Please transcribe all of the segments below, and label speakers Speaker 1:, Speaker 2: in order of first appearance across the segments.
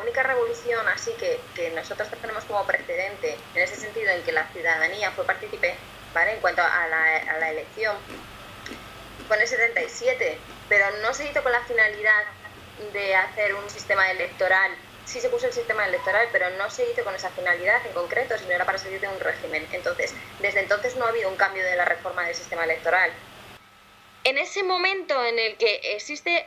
Speaker 1: única revolución así que nosotros tenemos como precedente, en ese sentido en que la ciudadanía fue partícipe, ¿vale?, en cuanto a la elección, fue en el 77, pero no se hizo con la finalidad de hacer un sistema electoral. Sí se puso el sistema electoral, pero no se hizo con esa finalidad en concreto, sino era para salir de un régimen. Entonces, desde entonces no ha habido un cambio de la reforma del sistema electoral. En ese momento en el que existe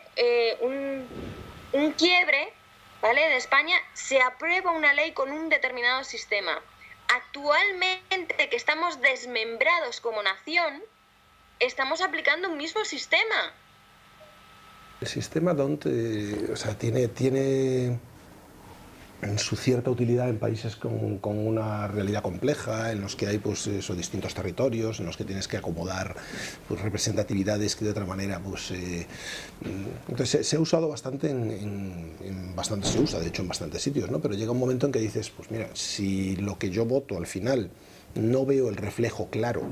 Speaker 1: un quiebre, ¿vale?, en España, se aprueba una ley con un determinado sistema. Actualmente, que estamos desmembrados como nación, estamos aplicando un mismo sistema.
Speaker 2: El sistema DONT o sea, tiene su cierta utilidad en países con una realidad compleja, en los que hay pues eso, distintos territorios, en los que tienes que acomodar pues, representatividades que de otra manera pues entonces se ha usado bastante se usa de hecho en bastantes sitios, ¿no? Pero llega un momento en que dices, pues mira, si lo que yo voto al final no veo el reflejo claro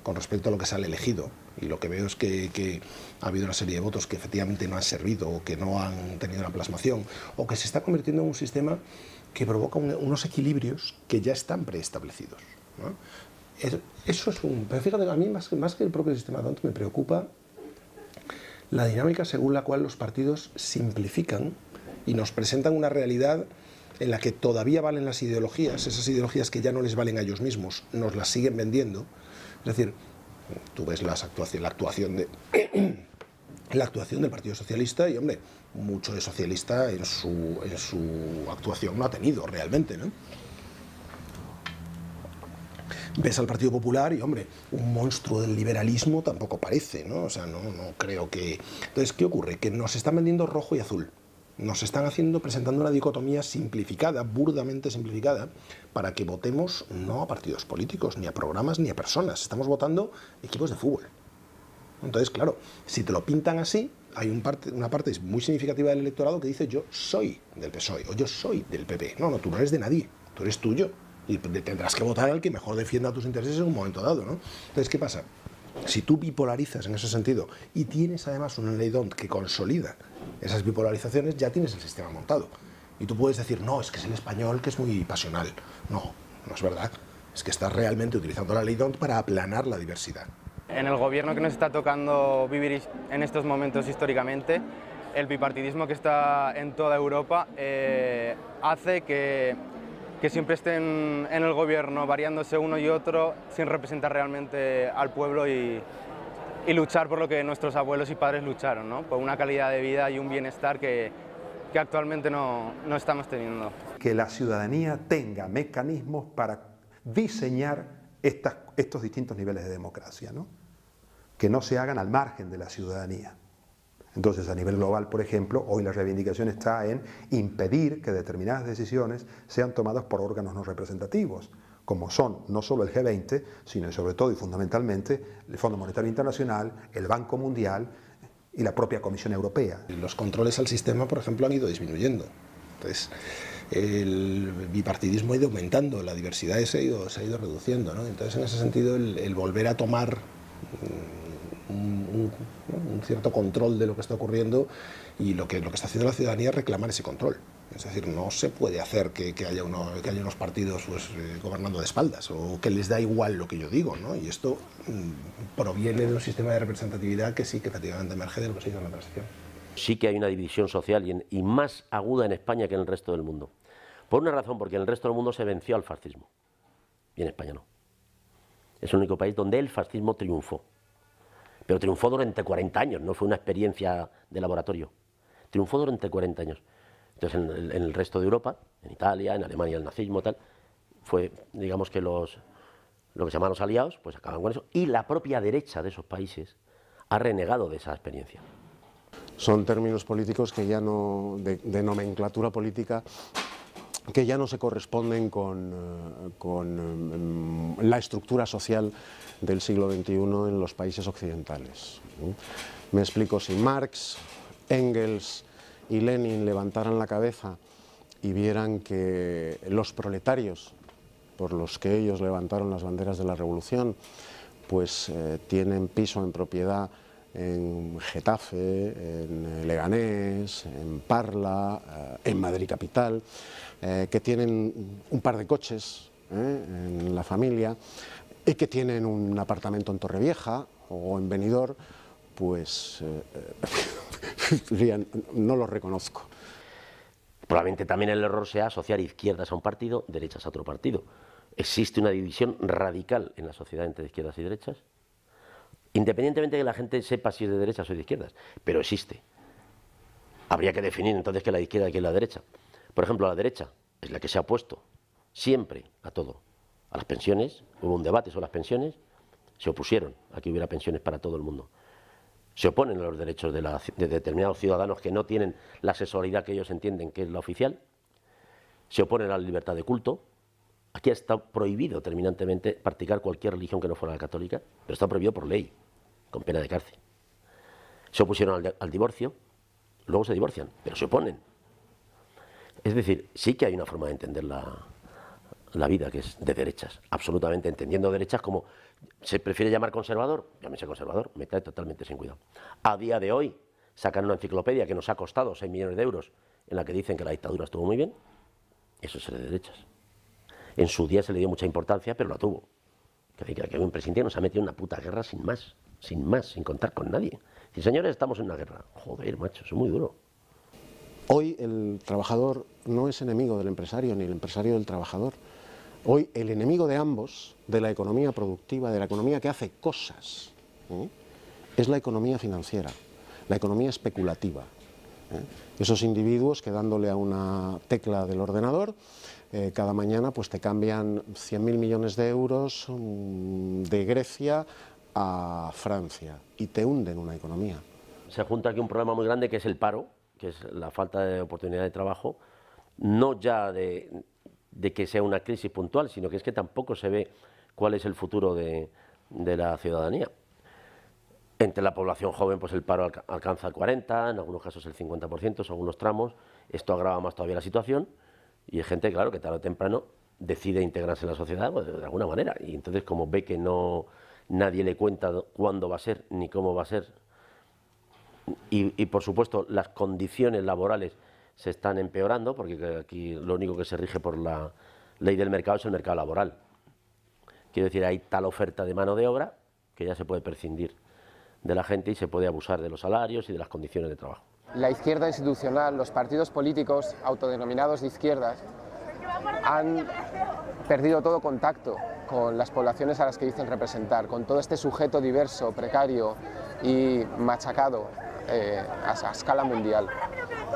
Speaker 2: con respecto a lo que sale elegido, y lo que veo es que ha habido una serie de votos que efectivamente no han servido o que no han tenido una plasmación, o que se está convirtiendo en un sistema que provoca unos equilibrios que ya están preestablecidos, ¿no? Eso es pero fíjate, a mí más que el propio sistema DONT me preocupa la dinámica según la cual los partidos simplifican y nos presentan una realidad en la que todavía valen las ideologías, esas ideologías que ya no les valen a ellos mismos, nos las siguen vendiendo. Es decir, tú ves la actuación del Partido Socialista y, hombre, mucho de socialista en su actuación no ha tenido realmente, ¿no? Ves al Partido Popular y, hombre, un monstruo del liberalismo tampoco parece, ¿no? O sea, no creo que... Entonces, ¿qué ocurre? Que nos están vendiendo rojo y azul. Nos están presentando una dicotomía simplificada, burdamente simplificada, para que votemos no a partidos políticos, ni a programas, ni a personas. Estamos votando equipos de fútbol. Entonces, claro, si te lo pintan así, hay una parte muy significativa del electorado que dice yo soy del PSOE o yo soy del PP. No, tú no eres de nadie, tú eres tuyo. Y tendrás que votar al que mejor defienda tus intereses en un momento dado, ¿no? Entonces, ¿qué pasa? Si tú bipolarizas en ese sentido y tienes además una ley DONT que consolida esas bipolarizaciones, ya tienes el sistema montado. Y tú puedes decir, no, es que es el español que es muy pasional. No, no es verdad. Es que estás realmente utilizando la ley DONT para aplanar la diversidad.
Speaker 3: En el gobierno que nos está tocando vivir en estos momentos históricamente, el bipartidismo que está en toda Europa hace que siempre estén en el gobierno variándose uno y otro sin representar realmente al pueblo y luchar por lo que nuestros abuelos y padres lucharon, ¿no? Por una calidad de vida y un bienestar que actualmente no estamos teniendo.
Speaker 4: Que la ciudadanía tenga mecanismos para diseñar estos distintos niveles de democracia, ¿no? Que no se hagan al margen de la ciudadanía. Entonces, a nivel global, por ejemplo, hoy la reivindicación está en impedir que determinadas decisiones sean tomadas por órganos no representativos, como son no solo el G20, sino sobre todo y fundamentalmente el Fondo Monetario Internacional, el Banco Mundial y la propia Comisión Europea.
Speaker 2: Los controles al sistema, por ejemplo, han ido disminuyendo. Entonces, el bipartidismo ha ido aumentando, la diversidad se ha ido reduciendo, ¿no? Entonces, en ese sentido, el volver a tomar un cierto control de lo que está ocurriendo y lo que está haciendo la ciudadanía es reclamar ese control. Es decir, no se puede hacer que haya unos partidos pues, gobernando de espaldas o que les da igual lo que yo digo, ¿no? Y esto proviene de un sistema de representatividad que sí que efectivamente emerge de lo que se hizo en la transición.
Speaker 5: Sí que hay una división social y más aguda en España que en el resto del mundo. Por una razón, porque en el resto del mundo se venció al fascismo y en España no. Es el único país donde el fascismo triunfó. Pero triunfó durante 40 años, no fue una experiencia de laboratorio. Triunfó durante 40 años. Entonces, en el resto de Europa, en Italia, en Alemania, el nazismo, tal, fue, digamos que lo que se llaman los aliados, pues acaban con eso. Y la propia derecha de esos países ha renegado de esa experiencia.
Speaker 6: Son términos políticos que ya no, de nomenclatura política, que ya no se corresponden con la estructura social del siglo XXI en los países occidentales. Me explico, si Marx, Engels y Lenin levantaran la cabeza y vieran que los proletarios, por los que ellos levantaron las banderas de la revolución, pues tienen piso en propiedad en Getafe, en Leganés, en Parla, en Madrid capital, que tienen un par de coches en la familia y que tienen un apartamento en Torrevieja o en Benidorm, pues no los reconozco.
Speaker 5: Probablemente también el error sea asociar izquierdas a un partido, derechas a otro partido. ¿Existe una división radical en la sociedad entre izquierdas y derechas? Independientemente de que la gente sepa si es de derechas o de izquierdas, pero existe. Habría que definir entonces qué es la izquierda y qué es la derecha. Por ejemplo, la derecha es la que se ha opuesto siempre a todo. A las pensiones, hubo un debate sobre las pensiones, se opusieron a que hubiera pensiones para todo el mundo. Se oponen a los derechos de determinados ciudadanos que no tienen la sexualidad que ellos entienden que es la oficial. Se oponen a la libertad de culto. Aquí está prohibido terminantemente practicar cualquier religión que no fuera la católica, pero está prohibido por ley, con pena de cárcel. Se opusieron al divorcio, luego se divorcian, pero se oponen. Es decir, sí que hay una forma de entender la vida que es de derechas, absolutamente, entendiendo derechas como se prefiere llamar conservador, llámese conservador, me trae totalmente sin cuidado. A día de hoy sacan una enciclopedia que nos ha costado 6 millones de euros en la que dicen que la dictadura estuvo muy bien, eso es de derechas. En su día se le dio mucha importancia, pero la tuvo. Que un presidente nos ha metido en una puta guerra sin más, sin contar con nadie. Y señores, estamos en una guerra. Joder, macho, eso es muy duro.
Speaker 6: Hoy el trabajador no es enemigo del empresario, ni el empresario del trabajador. Hoy el enemigo de ambos, de la economía productiva, de la economía que hace cosas, es la economía financiera, la economía especulativa. Esos individuos que dándole a una tecla del ordenador, cada mañana pues te cambian 100.000 millones de euros de Grecia a Francia y te hunden una economía.
Speaker 5: Se junta aquí un problema muy grande que es el paro, que es la falta de oportunidad de trabajo, no ya de que sea una crisis puntual, sino que es que tampoco se ve cuál es el futuro de la ciudadanía. Entre la población joven, pues el paro alcanza el 40%, en algunos casos el 50%, en algunos tramos. Esto agrava más todavía la situación y hay gente, claro, que tarde o temprano decide integrarse en la sociedad pues, de alguna manera. Y entonces, como ve que nadie le cuenta cuándo va a ser ni cómo va a ser, y por supuesto las condiciones laborales se están empeorando, porque aquí lo único que se rige por la ley del mercado es el mercado laboral. Quiero decir, hay tal oferta de mano de obra que ya se puede prescindir de la gente y se puede abusar de los salarios y de las condiciones de trabajo.
Speaker 7: La izquierda institucional, los partidos políticos autodenominados de izquierdas han perdido todo contacto con las poblaciones a las que dicen representar, con todo este sujeto diverso, precario y machacado a escala mundial.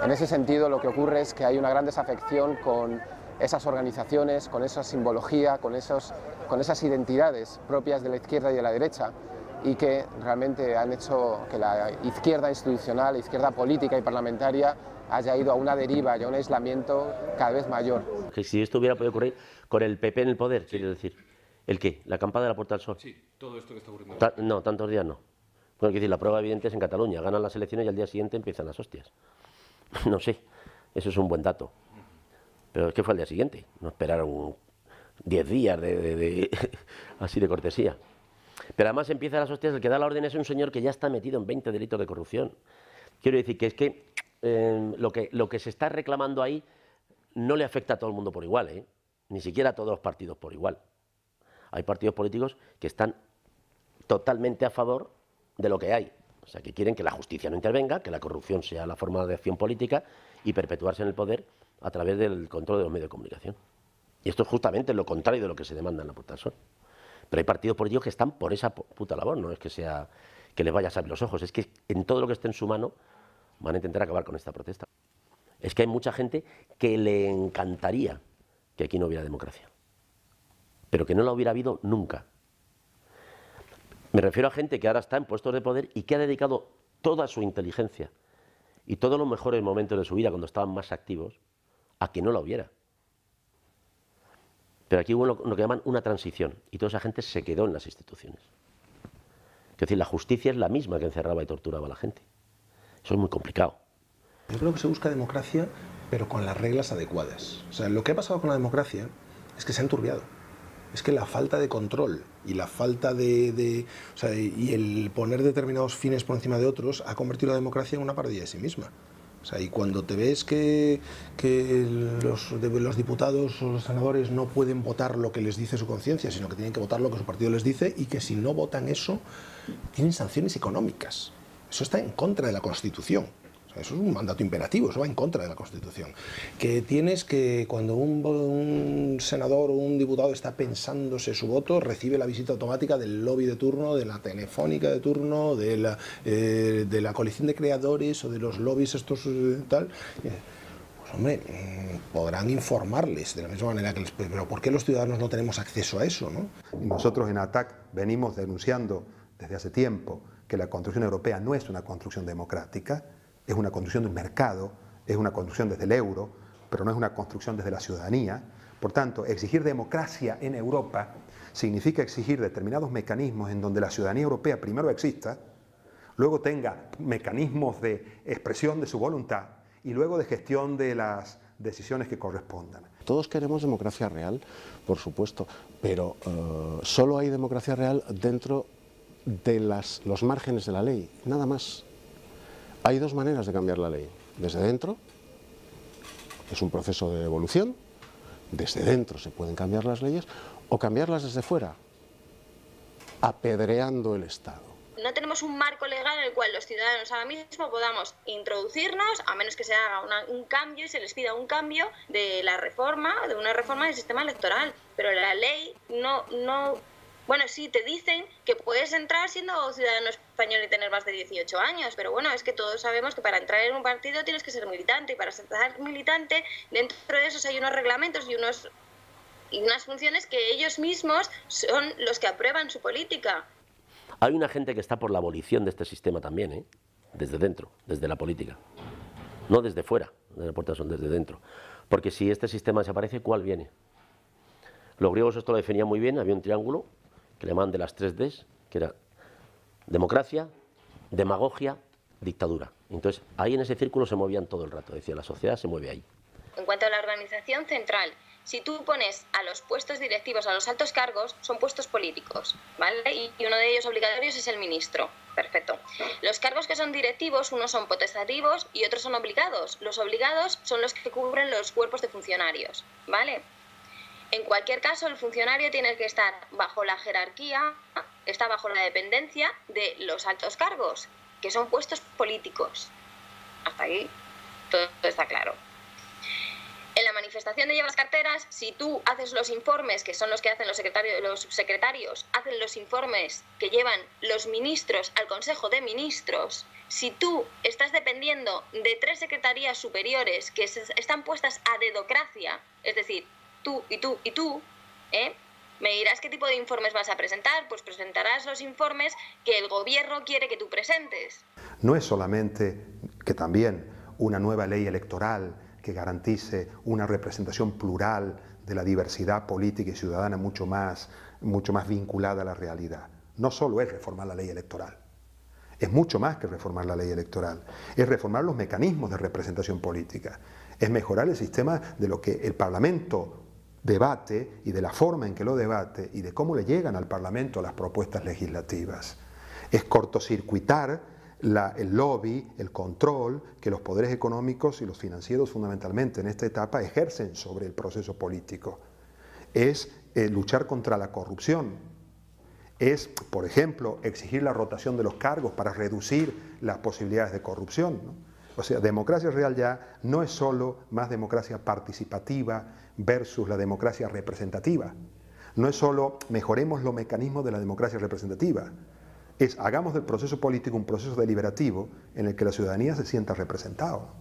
Speaker 7: En ese sentido, lo que ocurre es que hay una gran desafección con esas organizaciones, con esa simbología, con esas identidades propias de la izquierda y de la derecha, y que realmente han hecho que la izquierda institucional, la izquierda política y parlamentaria haya ido a una deriva y a un aislamiento cada vez mayor.
Speaker 5: Que si esto hubiera podido ocurrir con el PP en el poder, quiero decir, ¿el qué? ¿La acampada de la Puerta del Sol?
Speaker 8: Sí, todo esto que está ocurriendo.
Speaker 5: No, tantos días no. Bueno, quiero decir, la prueba evidente es en Cataluña, ganan las elecciones y al día siguiente empiezan las hostias. No sé, eso es un buen dato. Pero es que fue al día siguiente, no esperaron 10 días así de cortesía. Pero además empieza las hostias, el que da la orden es un señor que ya está metido en 20 delitos de corrupción. Quiero decir que es que lo que se está reclamando ahí no le afecta a todo el mundo por igual, ni siquiera a todos los partidos por igual. Hay partidos políticos que están totalmente a favor de lo que hay. O sea, que quieren que la justicia no intervenga, que la corrupción sea la forma de acción política y perpetuarse en el poder a través del control de los medios de comunicación. Y esto es justamente lo contrario de lo que se demanda en la Puerta del Sol. Pero hay partidos políticos que están por esa puta labor, no es que sea que les vaya a salir los ojos, es que en todo lo que esté en su mano van a intentar acabar con esta protesta. Es que hay mucha gente que le encantaría que aquí no hubiera democracia, pero que no la hubiera habido nunca. Me refiero a gente que ahora está en puestos de poder y que ha dedicado toda su inteligencia y todos los mejores momentos de su vida cuando estaban más activos a que no la hubiera. Pero aquí hubo lo que llaman una transición y toda esa gente se quedó en las instituciones. Es decir, la justicia es la misma que encerraba y torturaba a la gente. Eso es muy complicado.
Speaker 2: Yo creo que se busca democracia, pero con las reglas adecuadas. O sea, lo que ha pasado con la democracia es que se ha enturbiado. es que la falta de control y la falta de o sea, y el poner determinados fines por encima de otros ha convertido la democracia en una parodia de sí misma. O sea, y cuando te ves que los diputados o los senadores no pueden votar lo que les dice su conciencia, sino que tienen que votar lo que su partido les dice, y que si no votan eso, tienen sanciones económicas. Eso está en contra de la Constitución. O sea, eso es un mandato imperativo, eso va en contra de la Constitución. Que tienes que, cuando un senador o un diputado está pensándose su voto, recibe la visita automática del lobby de turno, de la telefónica de turno, de la coalición de creadores o de los lobbies estos tal. Pues hombre, podrán informarles de la misma manera que les... Pero ¿por qué los ciudadanos no tenemos acceso a eso, no?
Speaker 4: Nosotros en ATAC venimos denunciando desde hace tiempo que la construcción europea no es una construcción democrática, es una construcción de un mercado, es una construcción desde el euro, pero no es una construcción desde la ciudadanía. Por tanto, exigir democracia en Europa significa exigir determinados mecanismos en donde la ciudadanía europea primero exista, luego tenga mecanismos de expresión de su voluntad y luego de gestión de las decisiones que correspondan.
Speaker 6: Todos queremos democracia real, por supuesto, pero solo hay democracia real dentro de los márgenes de la ley, nada más. Hay dos maneras de cambiar la ley. Desde dentro, es un proceso de evolución, desde dentro se pueden cambiar las leyes, o cambiarlas desde fuera, apedreando el Estado.
Speaker 1: No tenemos un marco legal en el cual los ciudadanos ahora mismo podamos introducirnos, a menos que se haga un cambio y se les pida un cambio de una reforma del sistema electoral. Pero la ley no... Bueno, sí, te dicen que puedes entrar siendo ciudadano español y tener más de 18 años, pero bueno, es que todos sabemos que para entrar en un partido tienes que ser militante, y para ser militante, dentro de esos hay unos reglamentos y unas funciones que ellos mismos son los que aprueban su política.
Speaker 5: Hay una gente que está por la abolición de este sistema también, ¿eh? Desde dentro, desde la política. No desde fuera, de la puerta, son desde dentro. Porque si este sistema desaparece, ¿cuál viene? Los griegos esto lo definían muy bien, había un triángulo que le llamaban de las 3 Ds, que era democracia, demagogia, dictadura. Entonces, ahí en ese círculo se movían todo el rato, decía, la sociedad se mueve ahí.
Speaker 1: En cuanto a la organización central, si tú pones a los puestos directivos, a los altos cargos, son puestos políticos, ¿vale? Y uno de ellos obligatorios es el ministro. Perfecto. Los cargos que son directivos, unos son potestativos y otros son obligados. Los obligados son los que cubren los cuerpos de funcionarios, ¿vale? En cualquier caso, el funcionario tiene que estar bajo la jerarquía, está bajo la dependencia de los altos cargos, que son puestos políticos. Hasta ahí todo está claro. En la manifestación de llevas carteras, si tú haces los informes, que son los que hacen los subsecretarios, hacen los informes que llevan los ministros al Consejo de Ministros, si tú estás dependiendo de 3 secretarías superiores que están puestas a dedocracia, es decir, tú y tú y tú, me dirás qué tipo de informes vas a presentar, pues presentarás los informes que el gobierno quiere que tú presentes.
Speaker 4: No es solamente que también una nueva ley electoral que garantice una representación plural de la diversidad política y ciudadana mucho más vinculada a la realidad. No solo es reformar la ley electoral, es mucho más que reformar la ley electoral, es reformar los mecanismos de representación política, es mejorar el sistema de lo que el Parlamento debate y de la forma en que lo debate y de cómo le llegan al Parlamento las propuestas legislativas. Es cortocircuitar el lobby, el control que los poderes económicos y los financieros fundamentalmente en esta etapa ejercen sobre el proceso político. Es luchar contra la corrupción. Es, por ejemplo, exigir la rotación de los cargos para reducir las posibilidades de corrupción, ¿no? O sea, democracia real ya no es solo más democracia participativa versus la democracia representativa. No es solo mejoremos los mecanismos de la democracia representativa. Es hagamos del proceso político un proceso deliberativo en el que la ciudadanía se sienta representada.